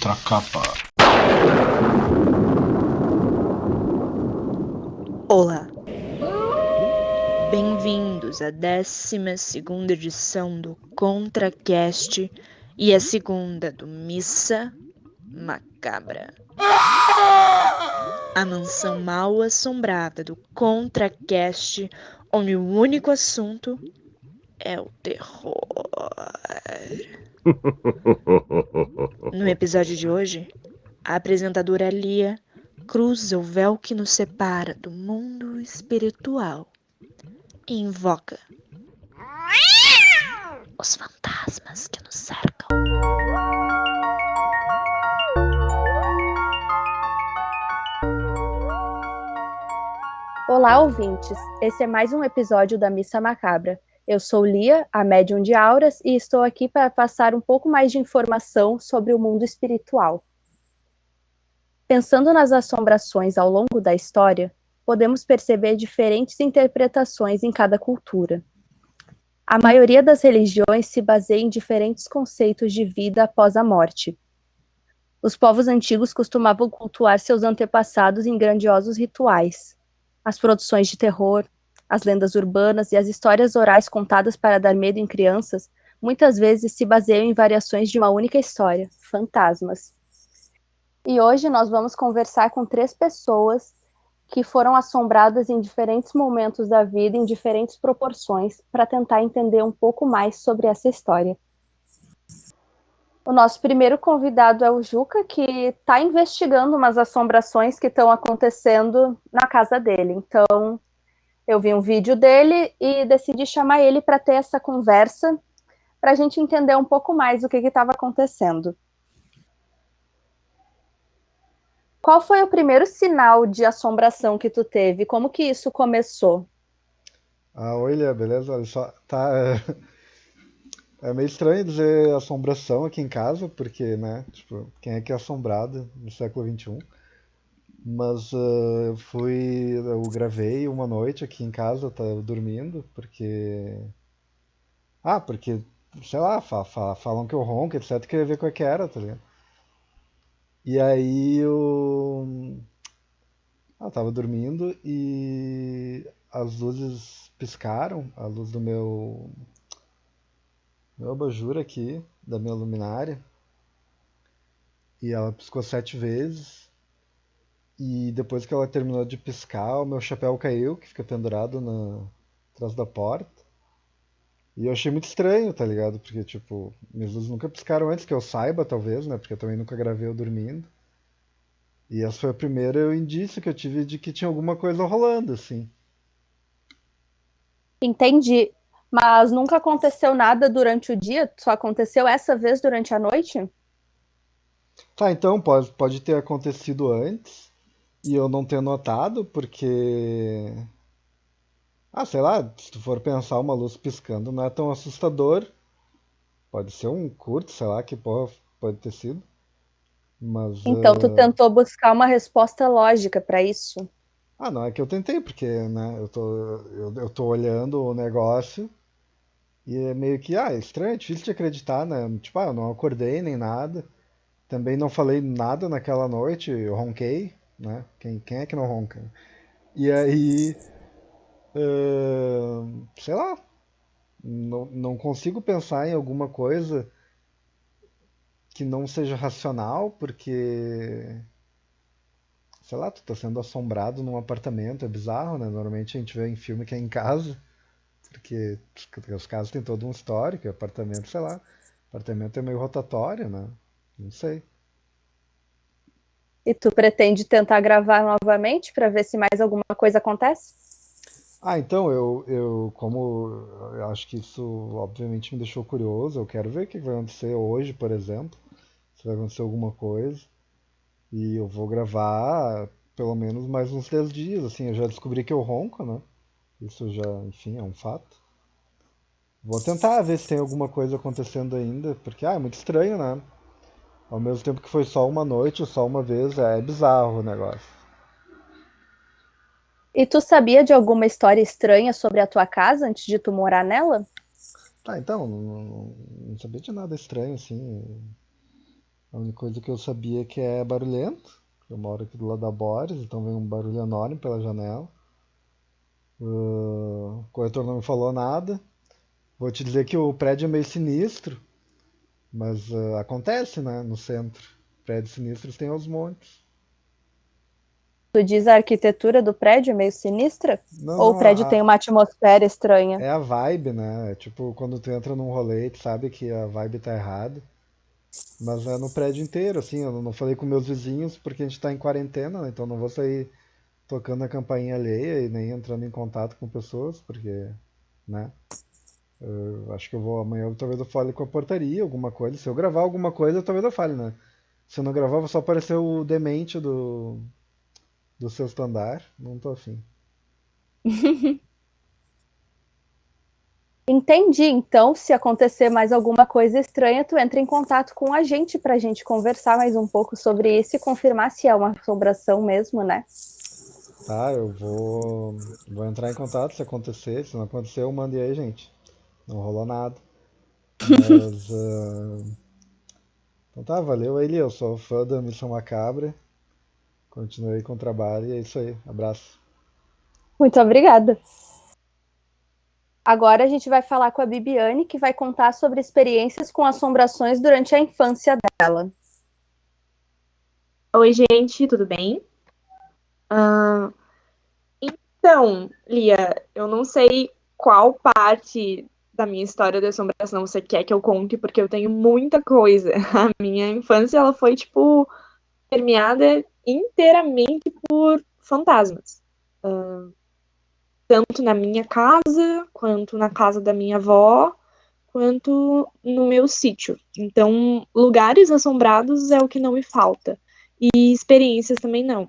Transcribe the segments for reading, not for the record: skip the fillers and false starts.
Contracapa. Olá, bem-vindos à 12ª edição do ContraCast e a segunda do Missa Macabra. A mansão mal assombrada do ContraCast, onde o único assunto é o terror. No episódio de hoje, a apresentadora Lia cruza o véu que nos separa do mundo espiritual e invoca os fantasmas que nos cercam. Olá, ouvintes! Esse é mais um episódio da Missa Macabra. Eu sou Lia, a médium de auras, e estou aqui para passar um pouco mais de informação sobre o mundo espiritual. Pensando nas assombrações ao longo da história, podemos perceber diferentes interpretações em cada cultura. A maioria das religiões se baseia em diferentes conceitos de vida após a morte. Os povos antigos costumavam cultuar seus antepassados em grandiosos rituais. As produções de terror, as lendas urbanas e as histórias orais contadas para dar medo em crianças muitas vezes se baseiam em variações de uma única história, fantasmas. E hoje nós vamos conversar com 3 pessoas que foram assombradas em diferentes momentos da vida, em diferentes proporções, para tentar entender um pouco mais sobre essa história. O nosso primeiro convidado é o Juca, que está investigando umas assombrações que estão acontecendo na casa dele. Então, eu vi um vídeo dele e decidi chamar ele para ter essa conversa, para a gente entender um pouco mais o que estava acontecendo. Qual foi o primeiro sinal de assombração que tu teve? Como que isso começou? Oi, Lia, beleza? Olha só, é meio estranho dizer assombração aqui em casa, porque, né, tipo, quem é que é assombrado no século XXI? Mas eu gravei uma noite aqui em casa, eu tava dormindo, porque, sei lá, falam que eu ronco, etc, queria ver qual é que era, tá ligado? E aí eu tava dormindo e as luzes piscaram, a luz do meu abajur aqui, da minha luminária, e ela piscou 7 vezes. E depois que ela terminou de piscar, o meu chapéu caiu, que fica pendurado atrás da porta. E eu achei muito estranho, tá ligado? Porque, tipo, minhas luzes nunca piscaram antes, que eu saiba, talvez, né? Porque eu também nunca gravei eu dormindo. E esse foi o primeiro indício que eu tive de que tinha alguma coisa rolando, assim. Entendi. Mas nunca aconteceu nada durante o dia? Só aconteceu essa vez durante a noite? Tá, então pode ter acontecido antes e eu não ter notado, porque sei lá, se tu for pensar uma luz piscando, não é tão assustador. Pode ser um curto, sei lá, que porra pode ter sido. Mas. Então, tu tentou buscar uma resposta lógica para isso? Não é que eu tentei, porque, né, eu tô olhando o negócio e é meio que, é estranho, é difícil de acreditar, né? Tipo, eu não acordei nem nada. Também não falei nada naquela noite, eu ronquei, né? Quem é que não ronca? E aí. Sei lá, não consigo pensar em alguma coisa que não seja racional, porque, sei lá, tu tá sendo assombrado num apartamento, é bizarro, né? Normalmente a gente vê em filme que é em casa, porque os casos têm todo um histórico, apartamento, sei lá, apartamento é meio rotatório, né? Não sei. E tu pretende tentar gravar novamente para ver se mais alguma coisa acontece? Então, como eu acho que isso obviamente me deixou curioso, eu quero ver o que vai acontecer hoje, por exemplo, se vai acontecer alguma coisa. E eu vou gravar pelo menos mais uns 10 dias, assim, eu já descobri que eu ronco, né? Isso já, enfim, é um fato. Vou tentar ver se tem alguma coisa acontecendo ainda, porque, é muito estranho, né? Ao mesmo tempo que foi só uma noite, só uma vez, é bizarro o negócio. E tu sabia de alguma história estranha sobre a tua casa antes de tu morar nela? Então, não sabia de nada estranho, assim. A única coisa que eu sabia é que é barulhento. Eu moro aqui do lado da Boris, então vem um barulho enorme pela janela. O corretor não me falou nada. Vou te dizer que o prédio é meio sinistro, mas acontece, né, no centro. Prédios sinistros tem aos montes. Tu diz a arquitetura do prédio é meio sinistra? Não, Ou o não, prédio tem uma atmosfera estranha? é a vibe, né? É tipo quando tu entra num rolê, tu sabe que a vibe tá errada. Mas é no prédio inteiro, assim. Eu não falei com meus vizinhos porque a gente tá em quarentena, né? Então não vou sair tocando a campainha alheia e nem entrando em contato com pessoas, porque, né? Eu acho que eu vou amanhã, talvez eu fale com a portaria, alguma coisa. Se eu gravar alguma coisa, talvez eu fale, né? Se eu não gravar, vai só aparecer o demente do sexto andar. Não tô afim. Entendi. Então, se acontecer mais alguma coisa estranha, tu entra em contato com a gente para a gente conversar mais um pouco sobre isso e confirmar se é uma assombração mesmo, né? Tá, vou entrar em contato se acontecer. Se não acontecer, eu mando aí, gente. Não rolou nada. Mas. Então tá, valeu, Eli. Eu sou fã da Missão Macabra. Continuei com o trabalho e é isso aí. Abraço. Muito obrigada. Agora a gente vai falar com a Bibiane, que vai contar sobre experiências com assombrações durante a infância dela. Oi, gente, tudo bem? Ah, então, Lia, eu não sei qual parte da minha história de assombração você quer que eu conte, porque eu tenho muita coisa. A minha infância, ela foi, tipo, permeada inteiramente por fantasmas. Tanto na minha casa, quanto na casa da minha avó, quanto no meu sítio. Então, lugares assombrados é o que não me falta. E experiências também não. A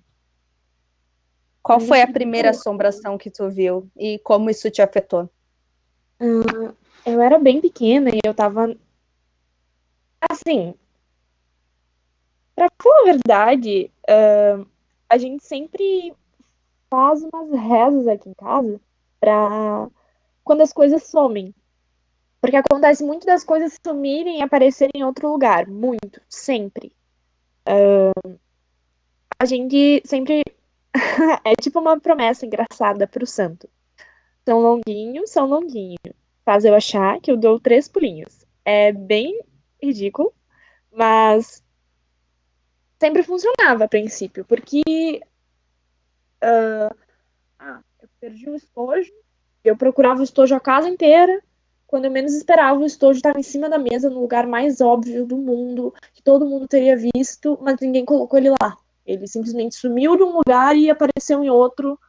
Qual minha foi a sobrinha, primeira assombração que tu viu e como isso te afetou? eu era bem pequena e eu tava, assim, pra falar a verdade, a gente sempre faz umas rezas aqui em casa pra quando as coisas somem. Porque acontece muito das coisas sumirem e aparecerem em outro lugar. Muito, sempre. A gente sempre. É tipo uma promessa engraçada pro santo. São Longuinho, São Longuinho. Faz eu achar que eu dou 3 pulinhos. É bem ridículo, mas sempre funcionava a princípio. Porque eu perdi o estojo, eu procurava o estojo a casa inteira. Quando eu menos esperava, o estojo estava em cima da mesa, no lugar mais óbvio do mundo, que todo mundo teria visto, mas ninguém colocou ele lá. Ele simplesmente sumiu de um lugar e apareceu em outro.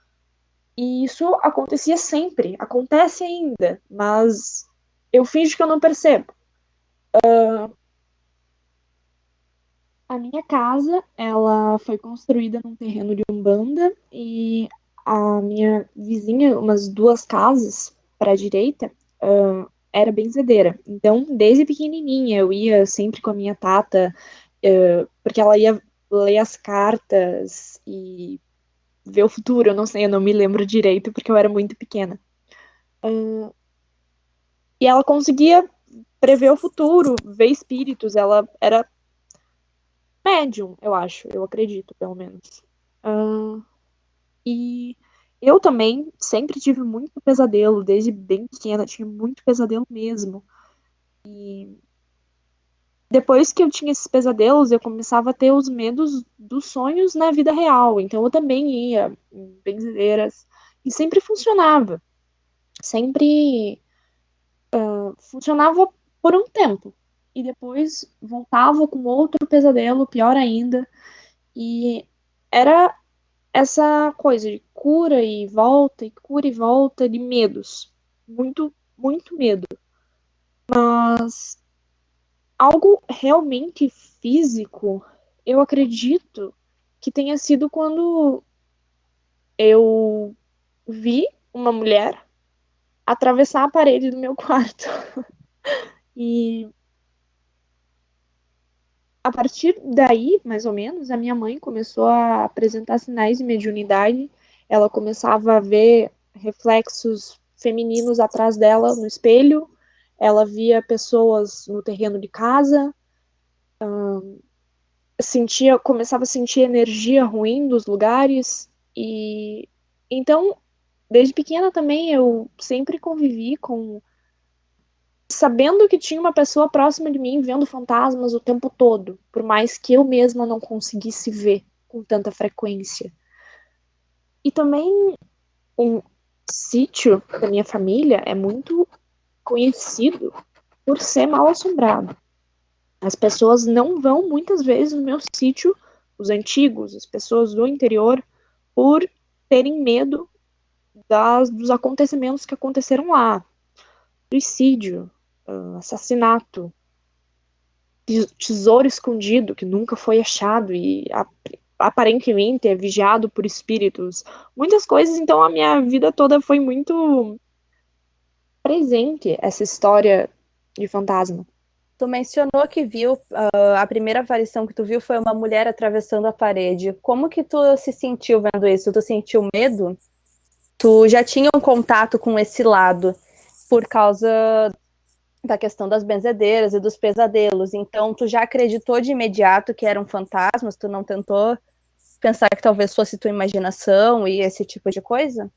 E isso acontecia sempre, acontece ainda, mas eu finjo que eu não percebo. A minha casa, ela foi construída num terreno de Umbanda e a minha vizinha, umas 2 casas para a direita, era benzedeira. Então, desde pequenininha, eu ia sempre com a minha tata, porque ela ia ler as cartas e ver o futuro. Eu não sei, eu não me lembro direito porque eu era muito pequena. E ela conseguia prever o futuro, ver espíritos. Ela era médium, eu acho, eu acredito, pelo menos. Ah, e eu também sempre tive muito pesadelo, desde bem pequena, tinha muito pesadelo mesmo. Depois que eu tinha esses pesadelos, eu começava a ter os medos dos sonhos na vida real. Então eu também ia em benzedeiras e sempre funcionava. Sempre funcionava por um tempo. E depois voltava com outro pesadelo, pior ainda. E era essa coisa de cura e volta de medos. Muito, muito medo. Mas algo realmente físico, eu acredito que tenha sido quando eu vi uma mulher atravessar a parede do meu quarto. E a partir daí, mais ou menos, a minha mãe começou a apresentar sinais de mediunidade. Ela começava a ver reflexos femininos atrás dela no espelho. Ela via pessoas no terreno de casa. começava a sentir energia ruim dos lugares. E então, desde pequena também, eu sempre convivi com, sabendo que tinha uma pessoa próxima de mim vendo fantasmas o tempo todo, por mais que eu mesma não conseguisse ver com tanta frequência. E também um sítio da minha família é muito conhecido por ser mal assombrado. As pessoas não vão muitas vezes no meu sítio, os antigos, as pessoas do interior, por terem medo dos acontecimentos que aconteceram lá. Suicídio, assassinato, tesouro escondido que nunca foi achado e aparentemente é vigiado por espíritos. Muitas coisas, então a minha vida toda foi muito presente essa história de fantasma. Tu mencionou que viu, a primeira aparição que tu viu foi uma mulher atravessando a parede. Como que tu se sentiu vendo isso? Tu sentiu medo? Tu já tinha um contato com esse lado por causa da questão das benzedeiras e dos pesadelos. Então, tu já acreditou de imediato que eram fantasmas? Tu não tentou pensar que talvez fosse tua imaginação e esse tipo de coisa?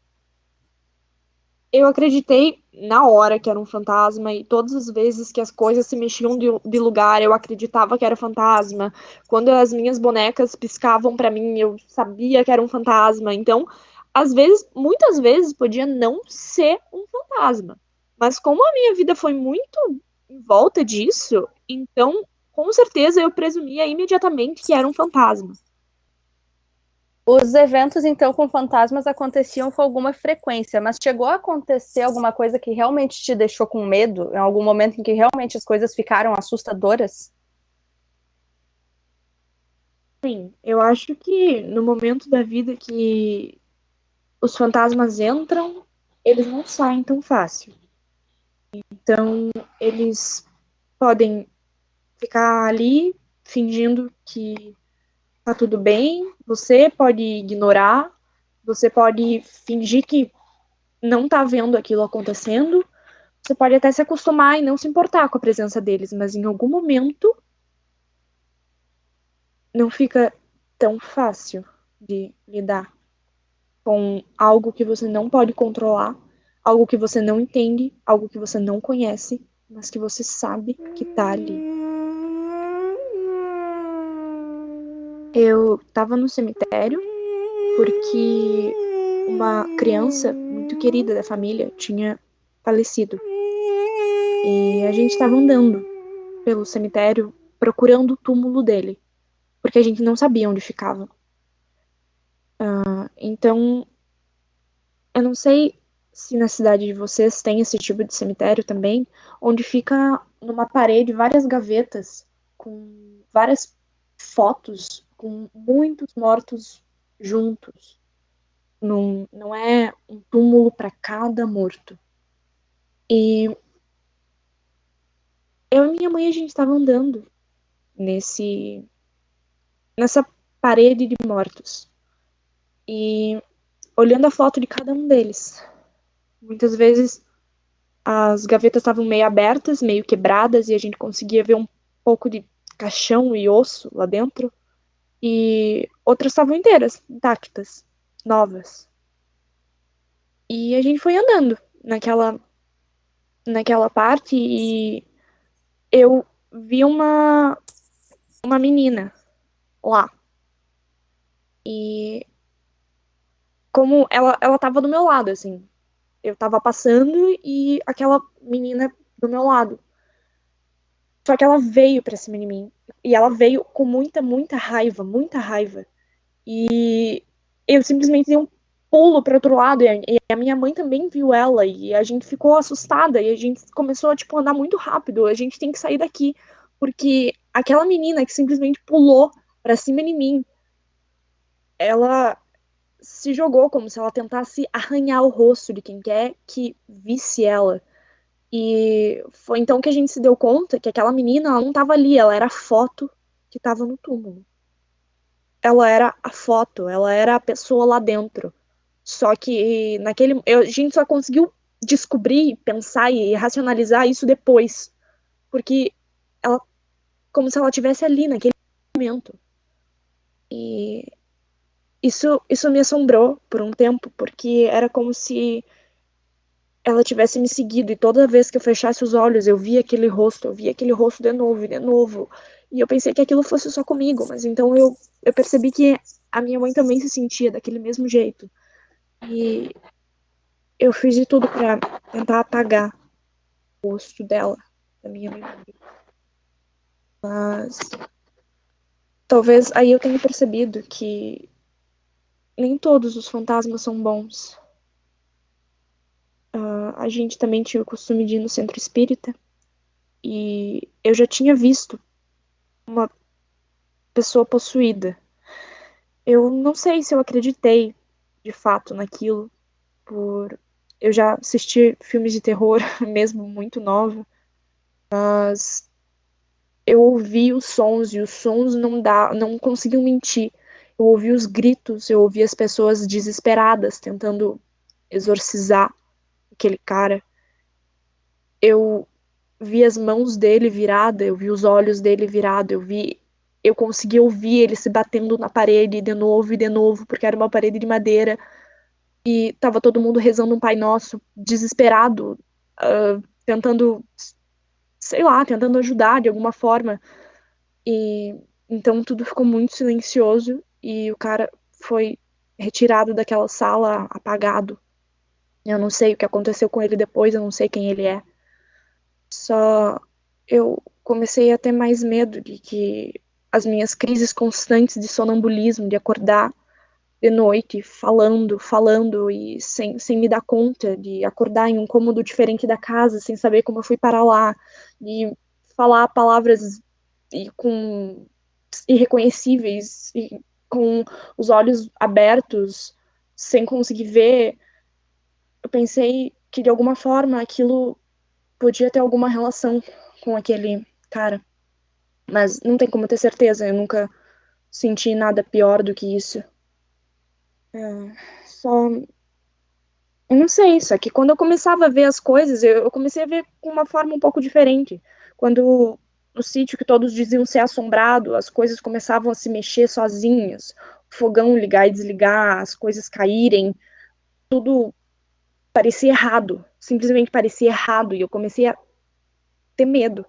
Eu acreditei na hora que era um fantasma e todas as vezes que as coisas se mexiam de lugar, eu acreditava que era fantasma. Quando as minhas bonecas piscavam pra mim, eu sabia que era um fantasma. Então, às vezes, muitas vezes podia não ser um fantasma. Mas como a minha vida foi muito em volta disso, então, com certeza eu presumia imediatamente que era um fantasma. Os eventos, então, com fantasmas aconteciam com alguma frequência, mas chegou a acontecer alguma coisa que realmente te deixou com medo? Em algum momento em que realmente as coisas ficaram assustadoras? Sim, eu acho que no momento da vida que os fantasmas entram, eles não saem tão fácil. Então, eles podem ficar ali fingindo que tá tudo bem, você pode ignorar, você pode fingir que não tá vendo aquilo acontecendo, você pode até se acostumar e não se importar com a presença deles, mas em algum momento não fica tão fácil de lidar com algo que você não pode controlar, algo que você não entende, algo que você não conhece, mas que você sabe que tá ali. Eu tava no cemitério porque uma criança muito querida da família tinha falecido. E a gente tava andando pelo cemitério procurando o túmulo dele, porque a gente não sabia onde ficava. Então, eu não sei se na cidade de vocês tem esse tipo de cemitério também, onde fica numa parede várias gavetas com várias fotos com muitos mortos juntos. Não é um túmulo para cada morto. E eu e minha mãe, a gente estava andando nessa parede de mortos e olhando a foto de cada um deles. Muitas vezes as gavetas estavam meio abertas, meio quebradas, e a gente conseguia ver um pouco de caixão e osso lá dentro. E outras estavam inteiras, intactas, novas. E a gente foi andando naquela parte e eu vi uma menina lá. E como ela tava do meu lado, assim. Eu tava passando e aquela menina do meu lado. Só que ela veio pra cima de mim. E ela veio com muita, muita raiva, muita raiva. E eu simplesmente dei um pulo para outro lado. E a minha mãe também viu ela. E a gente ficou assustada. E a gente começou a, tipo, andar muito rápido. A gente tem que sair daqui. Porque aquela menina que simplesmente pulou pra cima de mim, ela se jogou como se ela tentasse arranhar o rosto de quem quer que visse ela. E foi então que a gente se deu conta que aquela menina, ela não estava ali, ela era a foto que estava no túmulo. Ela era a foto, ela era a pessoa lá dentro. Só que a gente só conseguiu descobrir, pensar e racionalizar isso depois, porque ela, como se ela estivesse ali naquele momento. E isso me assombrou por um tempo, porque era como se ela tivesse me seguido, e toda vez que eu fechasse os olhos, eu via aquele rosto de novo e de novo. E eu pensei que aquilo fosse só comigo, mas então eu percebi que a minha mãe também se sentia daquele mesmo jeito. E eu fiz de tudo pra tentar apagar o rosto dela, da minha memória. Mas talvez aí eu tenha percebido que nem todos os fantasmas são bons. A gente também tinha o costume de ir no centro espírita e eu já tinha visto uma pessoa possuída. Eu não sei se eu acreditei de fato naquilo, por eu já assisti filmes de terror mesmo muito nova, mas eu ouvi os sons e os sons não conseguiam mentir. Eu ouvi os gritos, eu ouvi as pessoas desesperadas tentando exorcizar aquele cara. Eu vi as mãos dele virada, eu vi os olhos dele virada, eu consegui ouvir ele se batendo na parede de novo, porque era uma parede de madeira e tava todo mundo rezando um Pai Nosso, desesperado, tentando, sei lá, tentando ajudar de alguma forma. E então tudo ficou muito silencioso e o cara foi retirado daquela sala apagado. Eu não sei o que aconteceu com ele depois, eu não sei quem ele é. Só eu comecei a ter mais medo de que as minhas crises constantes de sonambulismo, de acordar de noite falando e sem me dar conta, de acordar em um cômodo diferente da casa, sem saber como eu fui parar lá, de falar palavras com irreconhecíveis e com os olhos abertos, sem conseguir ver. Eu pensei que de alguma forma aquilo podia ter alguma relação com aquele cara, mas não tem como ter certeza, eu nunca senti nada pior do que isso. Só, eu não sei, só que quando eu começava a ver as coisas, eu comecei a ver com uma forma um pouco diferente. Quando no sítio que todos diziam ser assombrado, as coisas começavam a se mexer sozinhas, o fogão ligar e desligar, as coisas caírem, tudo parecia errado, simplesmente parecia errado, e eu comecei a ter medo,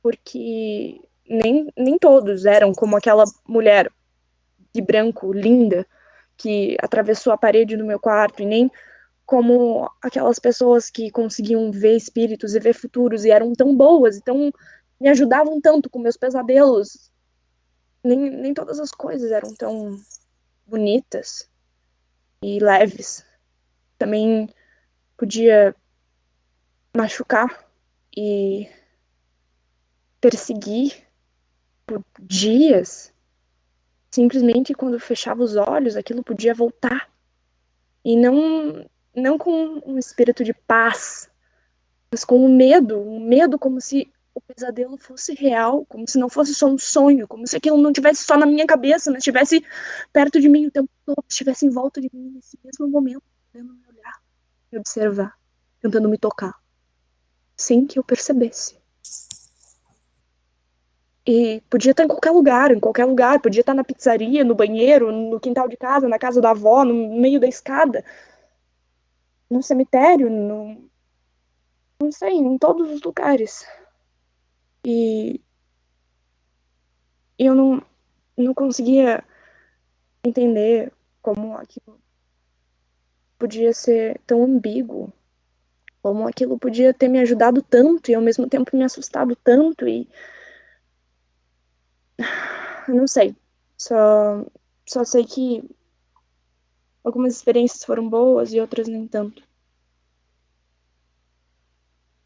porque nem todos eram como aquela mulher de branco, linda, que atravessou a parede do meu quarto, e nem como aquelas pessoas que conseguiam ver espíritos e ver futuros e eram tão boas e tão me ajudavam tanto com meus pesadelos. Nem todas as coisas eram tão bonitas e leves. Também podia machucar e perseguir por dias. Simplesmente quando eu fechava os olhos, aquilo podia voltar. E não com um espírito de paz, mas com um medo como se o pesadelo fosse real, como se não fosse só um sonho, como se aquilo não estivesse só na minha cabeça, mas estivesse perto de mim o tempo todo, estivesse em volta de mim nesse mesmo momento, podendo me olhar, me observar, tentando me tocar, sem que eu percebesse. E podia estar em qualquer lugar, podia estar na pizzaria, no banheiro, no quintal de casa, na casa da avó, no meio da escada, no cemitério, não sei, em todos os lugares. E eu não conseguia entender como aquilo podia ser tão ambíguo, como aquilo podia ter me ajudado tanto e ao mesmo tempo me assustado tanto e eu não sei. Só só sei que algumas experiências foram boas e outras nem tanto.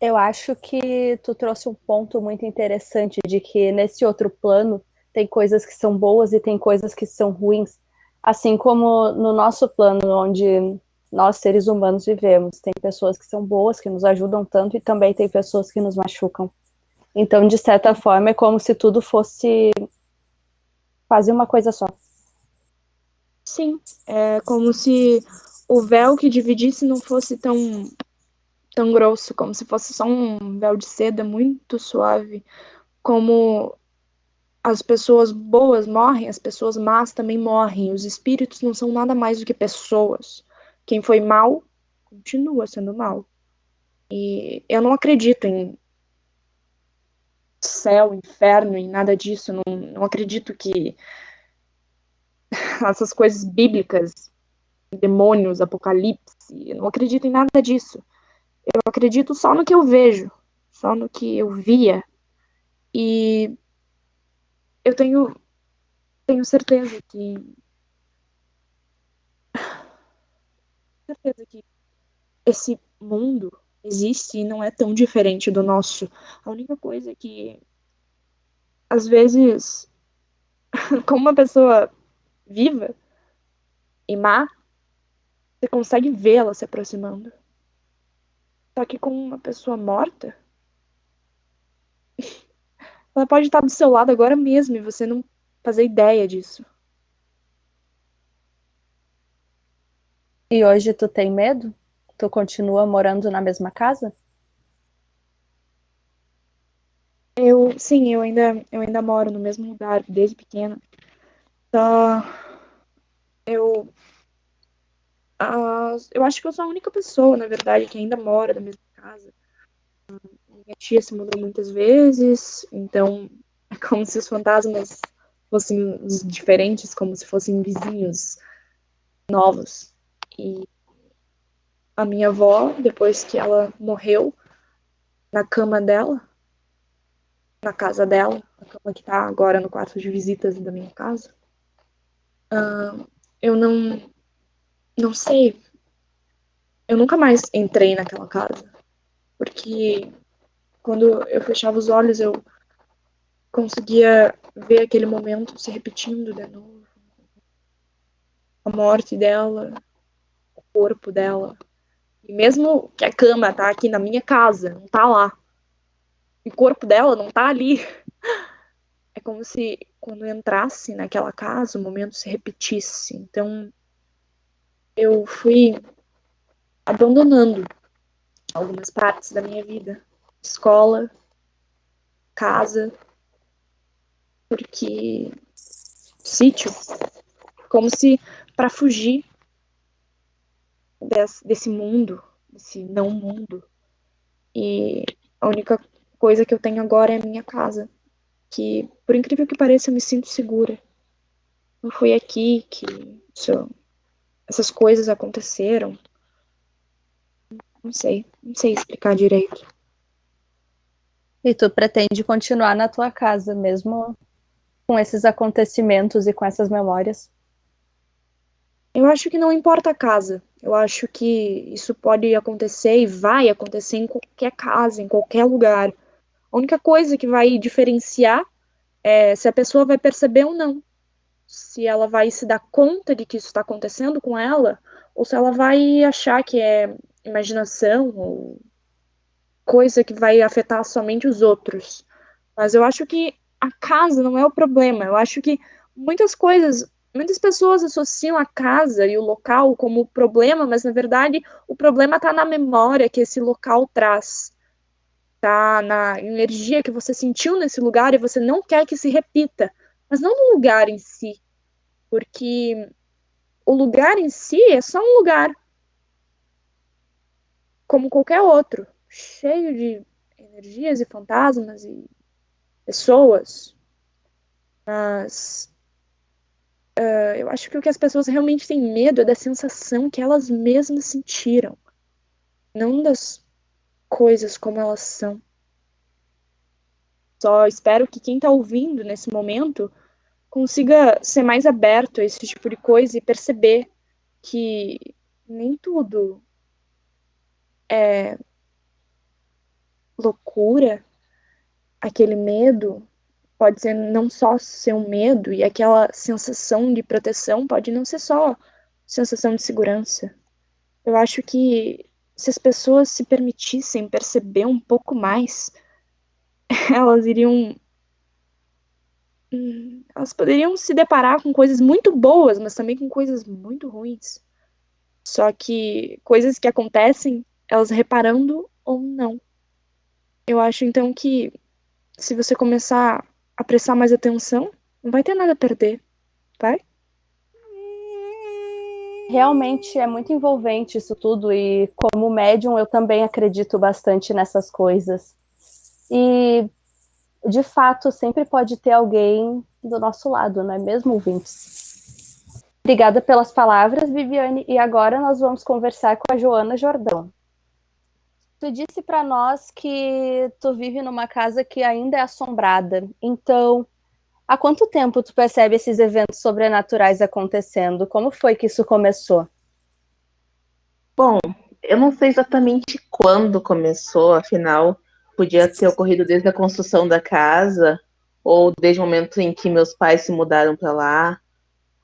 Eu acho que tu trouxe um ponto muito interessante de que nesse outro plano tem coisas que são boas e tem coisas que são ruins, assim como no nosso plano onde nós seres humanos vivemos, tem pessoas que são boas, que nos ajudam tanto e também tem pessoas que nos machucam. Então, de certa forma, é como se tudo fosse quase uma coisa só. Sim, é como se o véu que dividisse não fosse tão grosso, como se fosse só um véu de seda muito suave, como as pessoas boas morrem, as pessoas más também morrem. Os espíritos não são nada mais do que pessoas. Quem foi mal, continua sendo mal. E eu não acredito em céu, inferno, em nada disso. Não acredito que essas coisas bíblicas, demônios, apocalipse, eu não acredito em nada disso. Eu acredito só no que eu vejo, só no que eu via. E eu tenho certeza que esse mundo existe e não é tão diferente do nosso. A única coisa é que, às vezes, como uma pessoa viva e má, você consegue vê-la se aproximando. Só que com uma pessoa morta, ela pode estar do seu lado agora mesmo e você não fazer ideia disso. E hoje tu tem medo? Tu continua morando na mesma casa? Sim, eu ainda moro no mesmo lugar desde pequena. Só eu, eu acho que eu sou a única pessoa, na verdade, que ainda mora na mesma casa. Minha tia se mudou muitas vezes, então é como se os fantasmas fossem os diferentes, como se fossem vizinhos novos. E a minha avó, depois que ela morreu, na cama dela, na casa dela, a cama que tá agora no quarto de visitas da minha casa, eu não sei, eu nunca mais entrei naquela casa, porque quando eu fechava os olhos, eu conseguia ver aquele momento se repetindo de novo. A morte dela, o corpo dela. E mesmo que a cama tá aqui na minha casa, não tá lá. E o corpo dela não tá ali. É como se quando eu entrasse naquela casa, o momento se repetisse. Então eu fui abandonando algumas partes da minha vida. Escola, casa, porque sítio, como se para fugir desse mundo, desse não mundo. E a única coisa que eu tenho agora é a minha casa, que, por incrível que pareça, eu me sinto segura. Não foi aqui que essas coisas aconteceram. Não sei explicar direito. E tu pretende continuar na tua casa, mesmo com esses acontecimentos e com essas memórias? Eu acho que não importa a casa. Eu acho que isso pode acontecer e vai acontecer em qualquer casa, em qualquer lugar. A única coisa que vai diferenciar é se a pessoa vai perceber ou não. Se ela vai se dar conta de que isso está acontecendo com ela, ou se ela vai achar que é imaginação ou coisa que vai afetar somente os outros. Mas eu acho que a casa não é o problema. Eu acho que muitas pessoas associam a casa e o local como problema, mas na verdade o problema está na memória que esse local traz, tá na energia que você sentiu nesse lugar e você não quer que se repita, mas não no lugar em si, porque o lugar em si é só um lugar, como qualquer outro, cheio de energias e fantasmas e pessoas. Mas eu acho que o que as pessoas realmente têm medo é da sensação que elas mesmas sentiram, não das coisas como elas são. Só espero que quem está ouvindo nesse momento consiga ser mais aberto a esse tipo de coisa e perceber que nem tudo é loucura, aquele medo pode ser não só ser um medo, e aquela sensação de proteção pode não ser só sensação de segurança. Eu acho que se as pessoas se permitissem perceber um pouco mais, elas iriam. Elas poderiam se deparar com coisas muito boas, mas também com coisas muito ruins. Só que coisas que acontecem, elas reparando ou não. Eu acho então que se você começar a a prestar mais atenção, não vai ter nada a perder, vai? Realmente é muito envolvente isso tudo, e como médium eu também acredito bastante nessas coisas. E, de fato, sempre pode ter alguém do nosso lado, não é mesmo, ouvintes? Obrigada pelas palavras, Viviane, e agora nós vamos conversar com a Joana Jordão. Tu disse para nós que tu vive numa casa que ainda é assombrada, então há quanto tempo tu percebe esses eventos sobrenaturais acontecendo? Como foi que isso começou? Bom, eu não sei exatamente quando começou, afinal, podia ter ocorrido desde a construção da casa, ou desde o momento em que meus pais se mudaram para lá,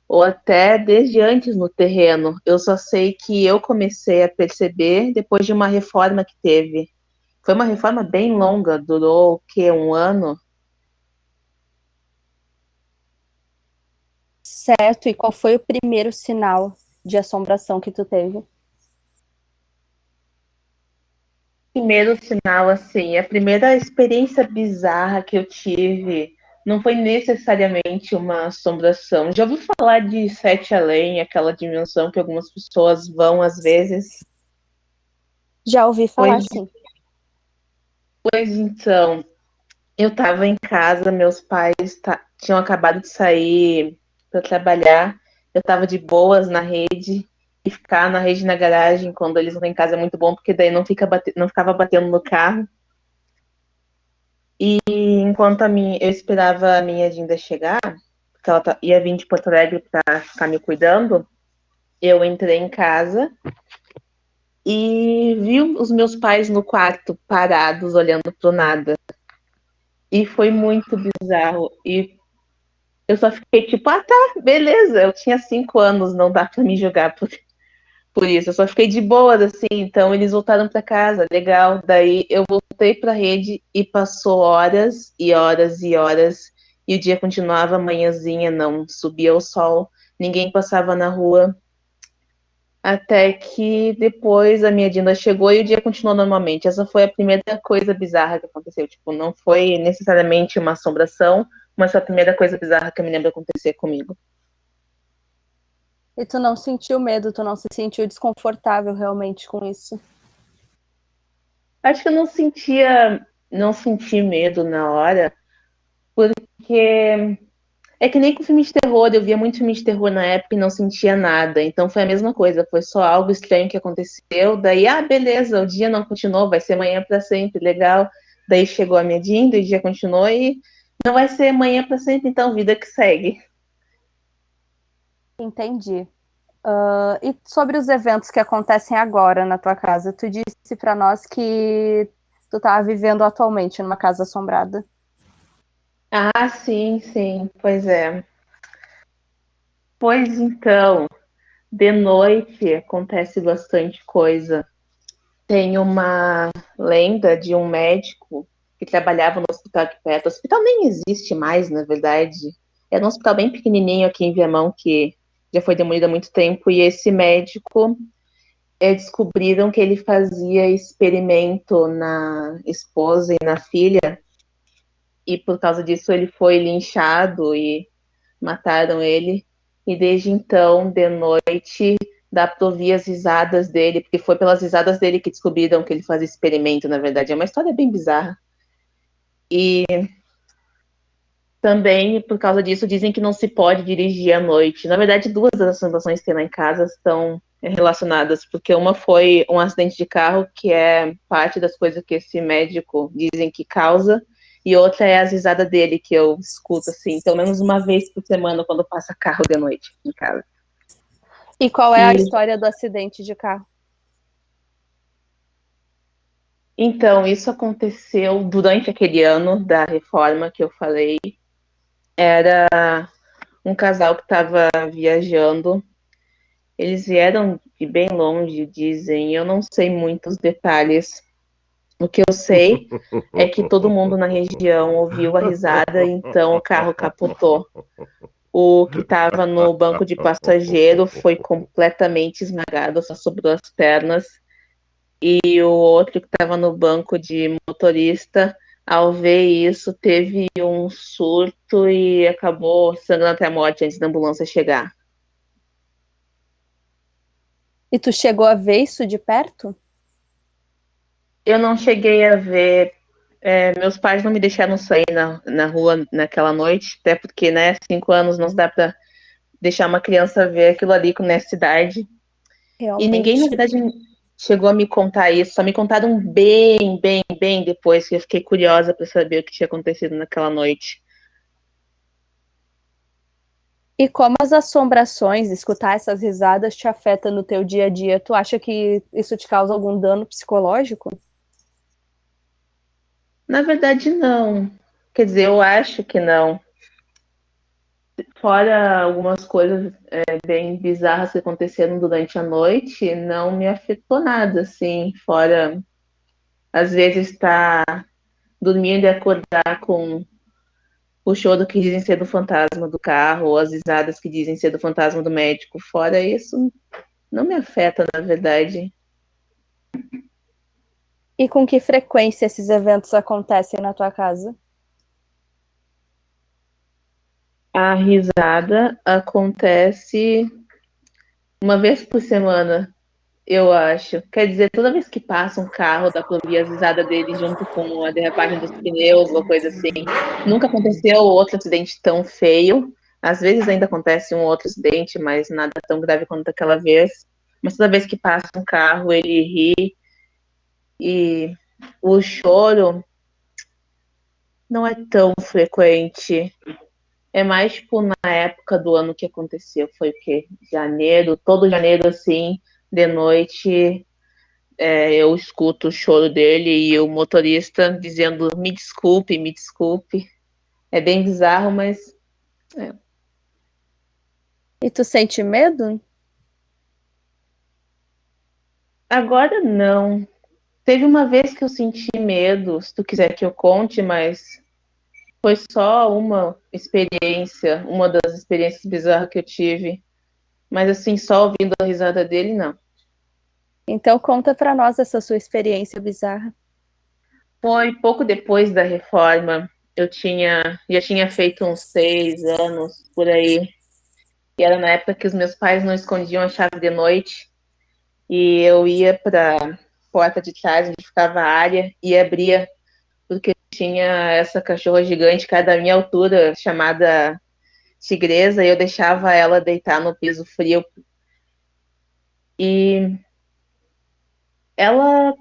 ou até desde antes no terreno. Eu só sei que eu comecei a perceber depois de uma reforma que teve. Foi uma reforma bem longa, durou o quê? Um ano? Certo, e qual foi o primeiro sinal de assombração que tu teve? Primeiro sinal, assim, a primeira experiência bizarra que eu tive não foi necessariamente uma assombração. Já ouvi falar de Sete Além, aquela dimensão que algumas pessoas vão às vezes? Já ouvi falar, Pois, sim. pois então, eu estava em casa, meus pais tinham acabado de sair para trabalhar, eu estava de boas na rede, e ficar na rede na garagem quando eles não têm casa é muito bom, porque daí não ficava batendo no carro. E enquanto eu esperava a minha Dinda chegar, porque ela ia vir de Porto Alegre para ficar me cuidando, eu entrei em casa e vi os meus pais no quarto, parados, olhando pro nada. E foi muito bizarro. E eu só fiquei tipo, ah, tá, beleza. Eu tinha 5 anos, não dá para me julgar por isso. Eu só fiquei de boa, assim. Então eles voltaram para casa, legal. Daí eu voltei para a rede e passou horas e horas e horas. E o dia continuava manhãzinha, não subia o sol, ninguém passava na rua. Até que depois a minha Dinda chegou e o dia continuou normalmente. Essa foi a primeira coisa bizarra que aconteceu. Tipo, não foi necessariamente uma assombração, mas foi a primeira coisa bizarra que eu me lembro acontecer comigo. E tu não sentiu medo, tu não se sentiu desconfortável realmente com isso? Acho que eu não senti medo na hora, porque é que nem com filme de terror, eu via muito filme de terror na época e não sentia nada. Então foi a mesma coisa, foi só algo estranho que aconteceu. Daí, ah, beleza, o dia não continuou, vai ser amanhã para sempre, legal. Daí chegou a minha Dinda e o dia continuou e não vai ser amanhã para sempre, então vida que segue. Entendi. E sobre os eventos que acontecem agora na tua casa? Tu disse para nós que tu tá vivendo atualmente numa casa assombrada. Ah, sim, sim, pois é. Pois então, de noite acontece bastante coisa. Tem uma lenda de um médico que trabalhava no hospital aqui perto. O hospital nem existe mais, na verdade. Era um hospital bem pequenininho aqui em Viamão, que já foi demolido há muito tempo. E esse médico, descobriram que ele fazia experimento na esposa e na filha. E por causa disso ele foi linchado e mataram ele. E desde então, de noite, dá pra ouvir as risadas dele, porque foi pelas risadas dele que descobriram que ele fazia experimento, na verdade. É uma história bem bizarra. E também, por causa disso, dizem que não se pode dirigir à noite. Na verdade, duas das assombrações que tem lá em casa estão relacionadas, porque uma foi um acidente de carro, que é parte das coisas que esse médico dizem que causa, e outra é as risadas dele, que eu escuto, assim, pelo menos uma vez por semana, quando passa carro de noite em casa. E qual é a E história do acidente de carro? então, isso aconteceu durante aquele ano da reforma que eu falei. Era um casal que estava viajando. Eles vieram de bem longe, dizem. Eu não sei muitos detalhes. O que eu sei é que todo mundo na região ouviu a risada, então o carro capotou. O que estava no banco de passageiro foi completamente esmagado, só sobrou as pernas. E o outro que estava no banco de motorista, ao ver isso, teve um surto e acabou sangrando até a morte antes da ambulância chegar. E tu chegou a ver isso de perto? Eu não cheguei a ver. Meus pais não me deixaram sair na rua naquela noite, até porque, né, 5 anos não dá pra deixar uma criança ver aquilo ali com nessa idade. E ninguém, na Realmente. verdade, chegou a me contar isso, só me contaram bem, bem, bem depois, que eu fiquei curiosa para saber o que tinha acontecido naquela noite. E como as assombrações, escutar essas risadas te afeta no teu dia a dia? Tu acha que isso te causa algum dano psicológico? Na verdade, não. Quer dizer, eu acho que não. Fora algumas coisas bem bizarras que aconteceram durante a noite, não me afetou nada, assim. Fora, às vezes, estar dormindo e acordar com o choro que dizem ser do fantasma do carro, ou as risadas que dizem ser do fantasma do médico. Fora isso, não me afeta, na verdade. E com que frequência esses eventos acontecem na tua casa? A risada acontece uma vez por semana, eu acho. Quer dizer, toda vez que passa um carro, dá pra ouvir a risada dele junto com a derrapagem dos pneus, ou coisa assim. Nunca aconteceu outro acidente tão feio. Às vezes ainda acontece um outro acidente, mas nada tão grave quanto aquela vez. Mas toda vez que passa um carro, ele ri. E o choro não é tão frequente. É mais, tipo, na época do ano que aconteceu. Foi o quê? Janeiro, todo janeiro, assim, de noite, eu escuto o choro dele e o motorista dizendo me desculpe, me desculpe. É bem bizarro, mas E tu sente medo? agora não. Teve uma vez que eu senti medo, se tu quiser que eu conte, mas foi só uma das experiências bizarras que eu tive. Mas assim, só ouvindo a risada dele, não. Então conta pra nós essa sua experiência bizarra. Foi pouco depois da reforma. Já tinha feito uns 6 anos por aí. E era na época que os meus pais não escondiam a chave de noite. E eu ia para porta de trás, onde ficava a área, e abria, porque tinha essa cachorra gigante, que era da minha altura, chamada Tigresa, e eu deixava ela deitar no piso frio. E ela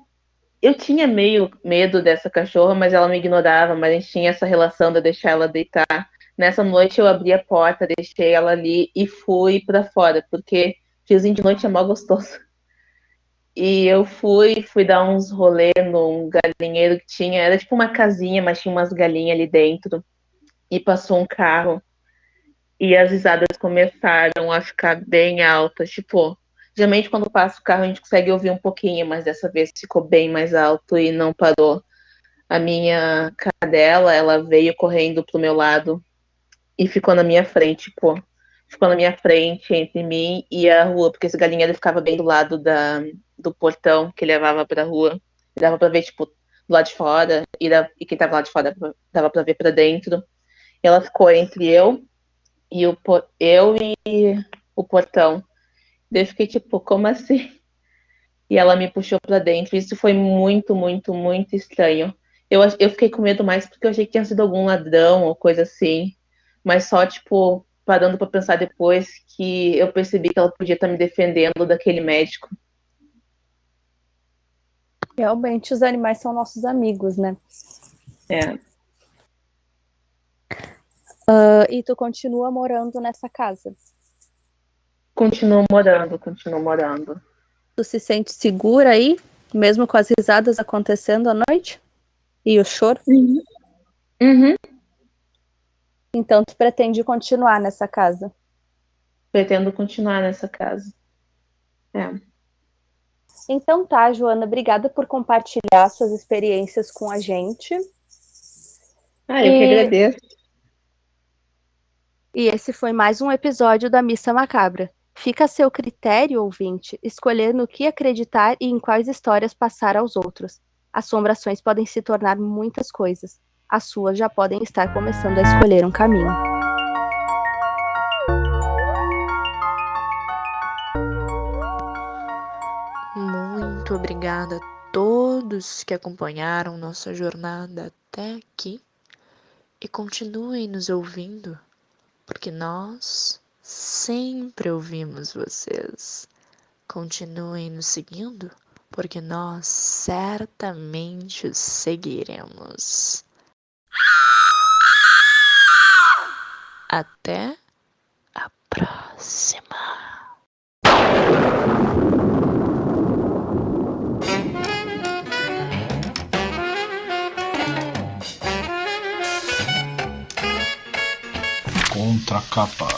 eu tinha meio medo dessa cachorra, mas ela me ignorava, mas a gente tinha essa relação de eu deixar ela deitar. Nessa noite eu abri a porta, deixei ela ali e fui pra fora, porque friozinho de noite é mó gostoso. E eu fui dar uns rolê num galinheiro que tinha, era tipo uma casinha, mas tinha umas galinhas ali dentro. E passou um carro e as risadas começaram a ficar bem altas, tipo, geralmente quando passa o carro a gente consegue ouvir um pouquinho, mas dessa vez ficou bem mais alto e não parou. A minha cadela, ela veio correndo pro meu lado e ficou na minha frente, pô. Ficou na minha frente, entre mim e a rua, porque esse galinheiro ficava bem do lado do portão que levava pra rua. E dava pra ver, tipo, do lado de fora, e quem tava lá de fora dava pra ver pra dentro. E ela ficou entre eu e o portão. Daí eu fiquei, tipo, como assim? E ela me puxou pra dentro. Isso foi muito, muito, muito estranho. Eu fiquei com medo mais porque eu achei que tinha sido algum ladrão ou coisa assim. Mas só, tipo, parando pra pensar depois que eu percebi que ela podia estar me defendendo daquele médico. Realmente, os animais são nossos amigos, né? É. E tu continua morando nessa casa. Continuo morando, continuo morando. Tu se sente segura aí, mesmo com as risadas acontecendo à noite? E o choro? Uhum. Uhum. Então tu pretende continuar nessa casa. Pretendo continuar nessa casa. É. Então tá, Joana, obrigada por compartilhar suas experiências com a gente. Eu que E, agradeço. e esse foi mais um episódio da Missa Macabra. Fica a seu critério, ouvinte, escolher no que acreditar e em quais histórias passar aos outros. Assombrações podem se tornar muitas coisas. As suas já podem estar começando a escolher um caminho. Muito obrigada a todos que acompanharam nossa jornada até aqui e continuem nos ouvindo, porque nós sempre ouvimos vocês. Continuem nos seguindo, porque nós certamente os seguiremos. Até a próxima! Contracapa.